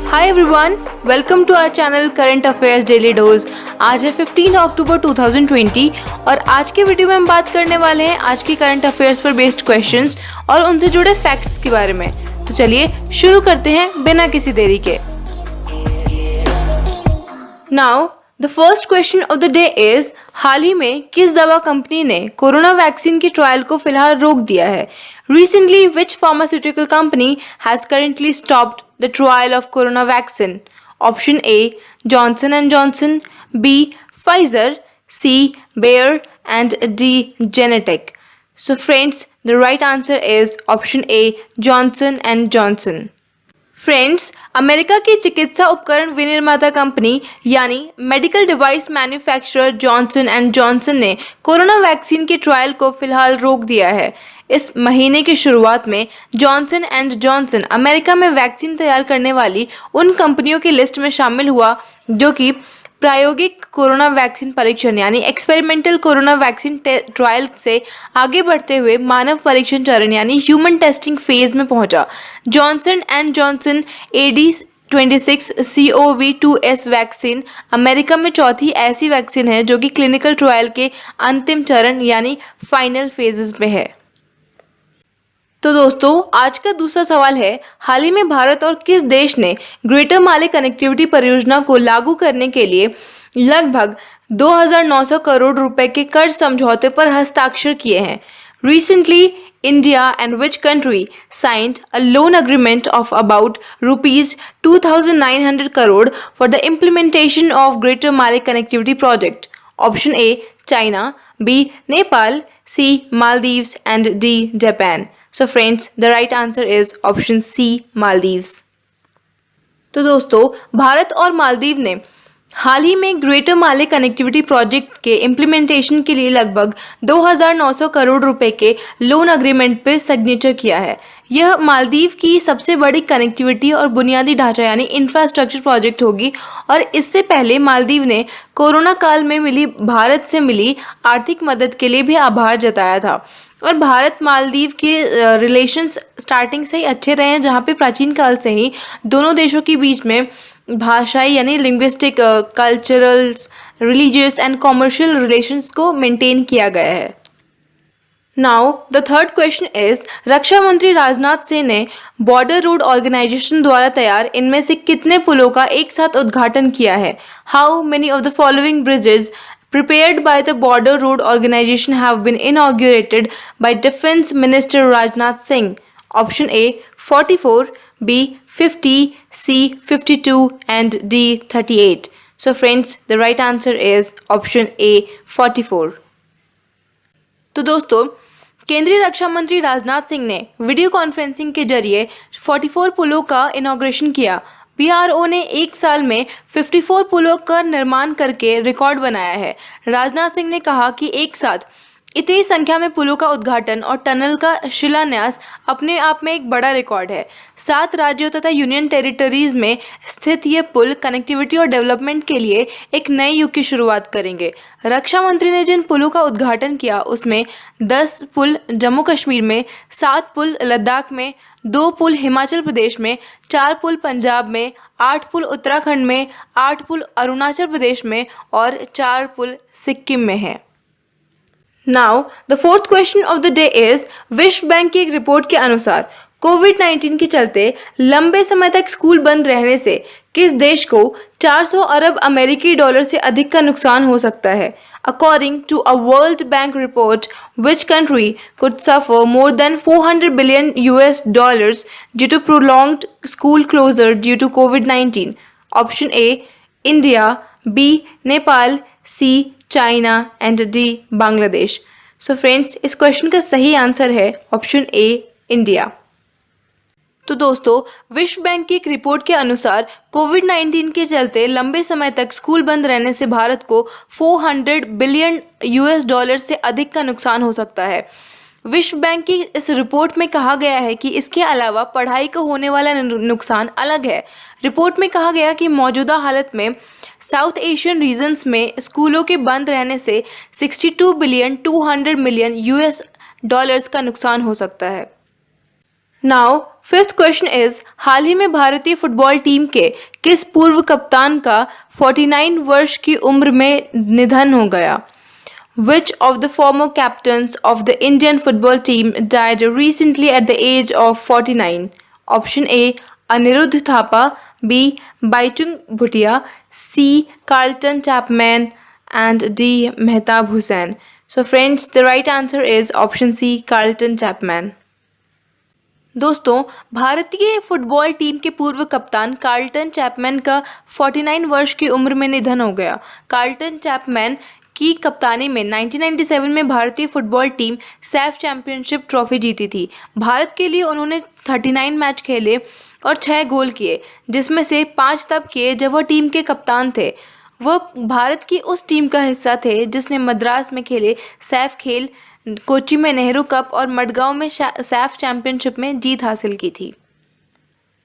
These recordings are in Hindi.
Hi everyone, welcome to our channel current affairs daily dose. आज है 15 अक्टूबर 2020 और आज के वीडियो में हम बात करने वाले हैं आज की करंट अफेयर्स पर बेस्ड क्वेश्चंस और उनसे जुड़े फैक्ट्स के बारे में। तो चलिए शुरू करते हैं बिना किसी देरी के। Now the first question of the day is, हाल ही में किस दवा कंपनी ने कोरोना वैक्सीन की ट्रायल को फिलहाल रोक दिया है? Recently, which pharmaceutical company has currently stopped the trial of corona vaccine? Option A, Johnson and Johnson, B, Pfizer, C, Bayer, and D, Genentech. So friends, the right answer is option A, Johnson and Johnson. Friends, America की चिकित्सा उपकरण विनिर्माता कंपनी यानी medical device manufacturer Johnson and Johnson ने कोरोना वैक्सीन के ट्रायल को फिलहाल रोक दिया है। इस महीने की शुरुआत में जॉनसन एंड जॉनसन अमेरिका में वैक्सीन तैयार करने वाली उन कंपनियों की लिस्ट में शामिल हुआ जो कि प्रायोगिक कोरोना वैक्सीन परीक्षण यानी एक्सपेरिमेंटल कोरोना वैक्सीन ट्रायल से आगे बढ़ते हुए मानव परीक्षण चरण यानी ह्यूमन टेस्टिंग फेज में पहुंचा। Johnson and Johnson AD26-CoV-2S vaccine America में चौथी ऐसी वैक्सीन है जो कि क्लिनिकल ट्रायल के अंतिम चरण यानी फाइनल फेजेस में है। तो दोस्तों, आज का दूसरा सवाल है, हाल ही में भारत और किस देश ने ग्रेटर माले कनेक्टिविटी परियोजना को लागू करने के लिए लगभग 2,900 करोड़ रुपए के कर्ज समझौते पर हस्ताक्षर किए हैं? Recently, India and which country signed a loan agreement of about rupees 2,900 crore for the implementation of Greater Male Connectivity Project? Option A, China, B, Nepal, C, Maldives, and D, Japan. So friends, the right answer is option C, Maldives. तो दोस्तों, भारत और मालदीव ने हाल ही में ग्रेटर माले कनेक्टिविटी प्रोजेक्ट के इम्प्लीमेंटेशन के लिए लगभग 2,900 करोड़ रुपए के लोन अग्रीमेंट पे सिग्नेचर किया है। यह मालदीव की सबसे बड़ी कनेक्टिविटी और बुनियादी ढांचा यानी इंफ्रास्ट्रक्चर प्रोजेक्ट होगी और इससे पहले मालदीव ने कोरोना काल में भारत से मिली आर्थिक मदद के लिए भी आभार जताया था। और भारत मालदीव के रिलेशंस स्टार्टिंग से ही अच्छे रहे हैं, जहाँ पे प्राचीन काल से ही दोनों देशों के बीच में भाषाई यानी linguistic, cultural, religious and commercial relations को मेंटेन किया गया है। Now the third question is, रक्षा मंत्री राजनाथ सिंह ने बॉर्डर रोड ऑर्गेनाइजेशन द्वारा तैयार इनमें से कितने पुलों का एक साथ उद्घाटन किया है? How many of the following bridges prepared by the Border Road Organization have been inaugurated by Defense Minister Rajnath Singh? Option A, 44, B, 50, C, 52, and D, 38. So friends, the right answer is option A, 44. तो दोस्तों, केंद्रीय रक्षा मंत्री राजनाथ सिंह ने वीडियो कॉन्फ्रेंसिंग के जरिए 44 पुलों का इनॉग्रेशन किया। BRO ने एक साल में 54 पुलों का निर्माण करके रिकॉर्ड बनाया है। राजनाथ सिंह ने कहा कि एक साथ इतनी संख्या में पुलों का उद्घाटन और टनल का शिलान्यास अपने आप में एक बड़ा रिकॉर्ड है। 7 राज्यों तथा यूनियन टेरिटरीज में स्थित ये पुल कनेक्टिविटी और डेवलपमेंट के लिए एक नए युग की शुरुआत करेंगे। रक्षा मंत्री ने जिन पुलों का उद्घाटन किया उसमें 10 पुल जम्मू कश्मीर में, 7 पुल लद्दाख में, 2 पुल हिमाचल प्रदेश में, 4 पुल पंजाब में, 8 पुल उत्तराखंड में, 8 पुल अरुणाचल प्रदेश में और 4 पुल सिक्किम में है। Now the fourth question of the day is, विश्व बैंक की एक रिपोर्ट के अनुसार कोविड-19 के चलते लंबे समय तक स्कूल बंद रहने से किस देश को 400 अरब अमेरिकी डॉलर से अधिक का नुकसान हो सकता है? According to a World Bank report, which country could suffer more than $400 billion due to prolonged school closure due to COVID-19? Option A, India, B, Nepal, C, China, and D, Bangladesh. So friends, इस क्वेश्चन का सही आंसर है ऑप्शन A, इंडिया। तो दोस्तों, विश्व बैंक की एक रिपोर्ट के अनुसार कोविड-19 के चलते लंबे समय तक स्कूल बंद रहने से भारत को $400 बिलियन से अधिक का नुकसान हो सकता है। विश्व बैंक की इस रिपोर्ट में कहा गया है कि इसके अलावा पढ़ाई को होने वाला नुकसान अलग है। रिपोर्ट में कहा गया कि मौजूदा हालत में साउथ एशियन रीजन्स में स्कूलों के बंद रहने से $62 बिलियन का नुकसान हो सकता है। नाउ फिफ्थ क्वेश्चन इज हाल ही में भारतीय फुटबॉल टीम के किस पूर्व कप्तान का 49 वर्ष की उम्र में निधन हो गया? Which of the former captains of the Indian football team died recently at the age of 49? Option A Anirudh Thapa, B Baitung Bhutia, C Carlton Chapman, and D Mehtab Hussain. So friends, the right answer is option C Carlton Chapman. दोस्तों, भारतीय फुटबॉल टीम के पूर्व कप्तान कार्ल्टन चैपमैन का 49 वर्ष की उम्र में निधन हो गया। कार्ल्टन चैपमैन की कप्तानी में 1997 में भारतीय football team Saif championship trophy जीती थी। भारत के लिए उन्होंने 39 मैच खेले और 6 गोल किए, जिसमें से 5 तब किए जब वह टीम के कप्तान थे। वह भारत की उस टीम का हिस्सा थे जिसने मद्रास में खेले सैफ खेल, कोच्चि में नेहरू कप और मडगांव में सैफ चैंपियनशिप में जीत हासिल की थी।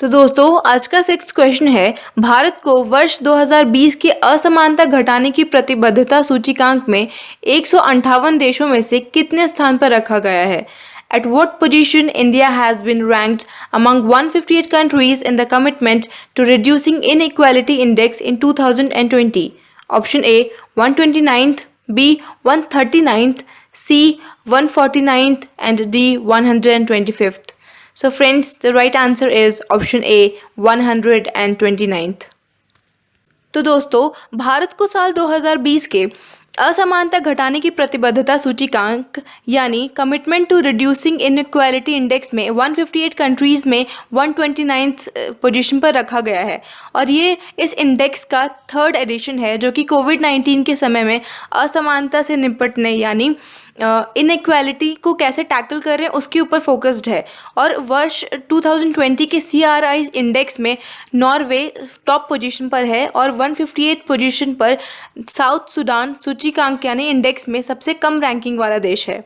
तो दोस्तों, आज का 6th क्वेश्चन है, भारत को वर्ष 2020 की असमानता घटाने की प्रतिबद्धता सूचकांक में 158 देशों में से कितने स्थान पर रखा गया है? At what position India has been ranked among 158 countries in the commitment to reducing inequality index in 2020? Option A 129th, B 139th, C 149th, and D 125th. So friends, the right answer is option A 129th. तो दोस्तों, भारत को साल 2020 के असमानता घटाने की प्रतिबद्धता सूचकांक यानी commitment to reducing inequality index में 158 कंट्रीज़ में 129th पोजीशन पर रखा गया है और ये इस इंडेक्स का 3rd एडिशन है जो कि कोविड-19 के समय में असमानता से निपटने यानी इनइक्वालिटी को कैसे टैकल कर रहे हैं उसके ऊपर फोकस्ड है। और वर्ष 2020 के CRI इंडेक्स में नॉर्वे टॉप पोजीशन पर है और 158 पोजीशन पर साउथ सूडान सूचकांक यानी इंडेक्स में सबसे कम रैंकिंग वाला देश है।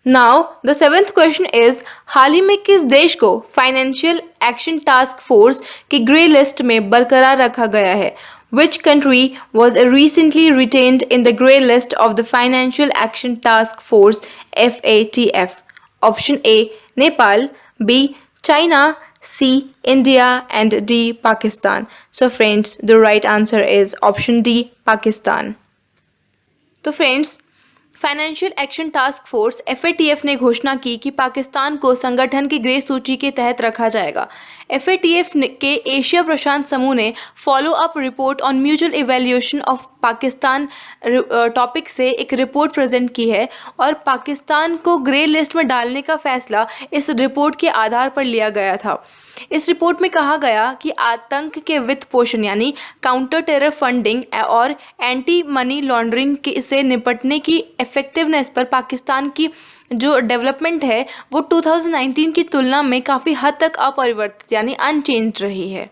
Now the 7th question is हाल ही में किस देश को फाइनेंशियल एक्शन टास्क फोर्स की ग्रे लिस्ट में बरकरार रखा गया है? Which country was recently retained in the grey list of the Financial Action Task Force FATF? Option A Nepal, B China, C India, and D Pakistan. So friends, the right answer is option D Pakistan. तो friends, financial action task force FATF ने घोषणा की कि पाकिस्तान को संगठन की ग्रे सूची के तहत रखा जाएगा। FATF के एशिया प्रशांत समूह ने follow up report on mutual evaluation of Pakistan topic से एक रिपोर्ट प्रेजेंट की है और पाकिस्तान को ग्रे लिस्ट में डालने का फैसला इस रिपोर्ट के आधार पर लिया गया था। इस रिपोर्ट में कहा गया कि आतंक के वित्त पोषण यानी काउंटर टेरर फंडिंग और एंटी मनी लॉन्ड्रिंग से निपटने की इफेक्टिवनेस पर पाकिस्तान की जो डेवलपमेंट है वो 2019 की तुलना में काफ़ी हद तक अपरिवर्तित यानी अनचेंज रही है।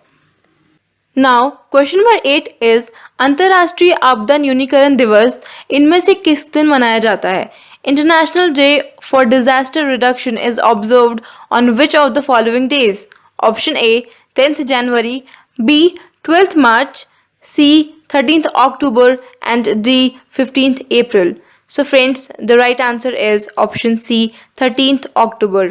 नाउ क्वेश्चन नंबर 8 इज अंतर्राष्ट्रीय आपदा न्यूनीकरण दिवस इनमें से किस दिन मनाया जाता है? International day for disaster reduction is observed on which of the following days? Option A 10th January, B 12th March, C 13th October and D 15th April. So friends, the right answer is option C 13th अक्टूबर।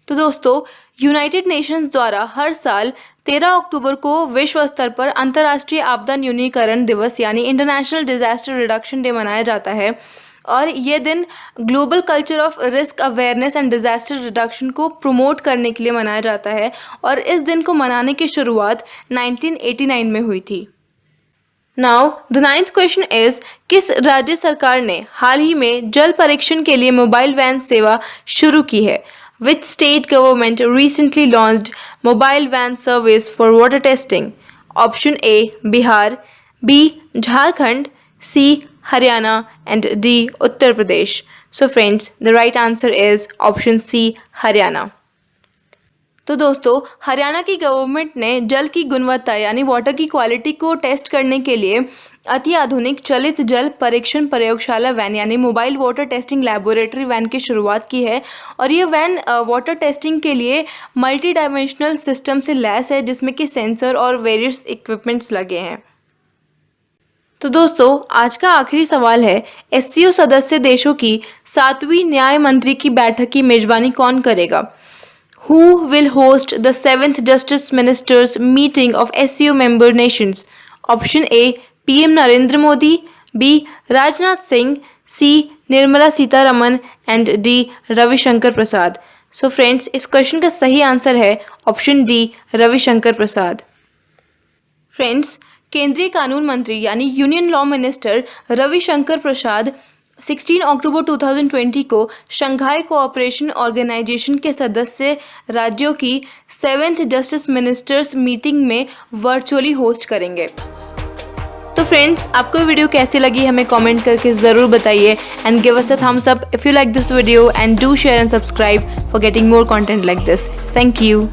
तो दोस्तों, यूनाइटेड नेशंस द्वारा हर साल 13 अक्टूबर को विश्व स्तर पर अंतर्राष्ट्रीय आपदा न्यूनीकरण दिवस यानी इंटरनेशनल डिजास्टर रिडक्शन डे मनाया जाता है और ये दिन global culture of risk awareness and disaster reduction को प्रमोट करने के लिए मनाया जाता है और इस दिन को मनाने की शुरुआत 1989 में हुई थी। Now the 9th question is किस राज्य सरकार ने हाल ही में जल परीक्षण के लिए मोबाइल वैन सेवा शुरू की है? Which state government recently launched mobile van service for water testing? Option A Bihar, B Jharkhand, C Haryana, and D Uttar Pradesh. So friends, the right answer is option C Haryana. तो दोस्तों, हरियाणा की गवर्नमेंट ने जल की गुणवत्ता यानी वाटर की क्वालिटी को टेस्ट करने के लिए अति आधुनिक चलित जल परीक्षण प्रयोगशाला वैन यानी mobile water testing laboratory van की शुरुआत की है और ये वैन वाटर टेस्टिंग के लिए मल्टी डायमेंशनल सिस्टम से लैस है जिसमें कि सेंसर और वेरियस इक्विपमेंट्स लगे हैं। तो दोस्तों आज का आखिरी सवाल है, एससीओ सदस्य देशों की 7वीं न्याय मंत्री की बैठक की मेजबानी कौन करेगा? Who will host the 7th Justice Ministers meeting of SCO member nations? Option A PM Narendra Modi, B Rajnath Singh, C Nirmala Sitharaman and D Ravi Shankar Prasad. So friends, इस क्वेश्चन का सही आंसर है ऑप्शन डी रविशंकर प्रसाद। फ्रेंड्स, केंद्रीय कानून मंत्री यानी यूनियन लॉ मिनिस्टर रविशंकर प्रसाद 16 अक्टूबर 2020 को शंघाई कोऑपरेशन ऑर्गेनाइजेशन के सदस्य राज्यों की 7th जस्टिस मिनिस्टर्स मीटिंग में वर्चुअली होस्ट करेंगे। तो फ्रेंड्स, आपको वीडियो कैसी लगी हमें कमेंट करके ज़रूर बताइए and give us a thumbs up if you like this video and do share and subscribe for getting more content like this. Thank you.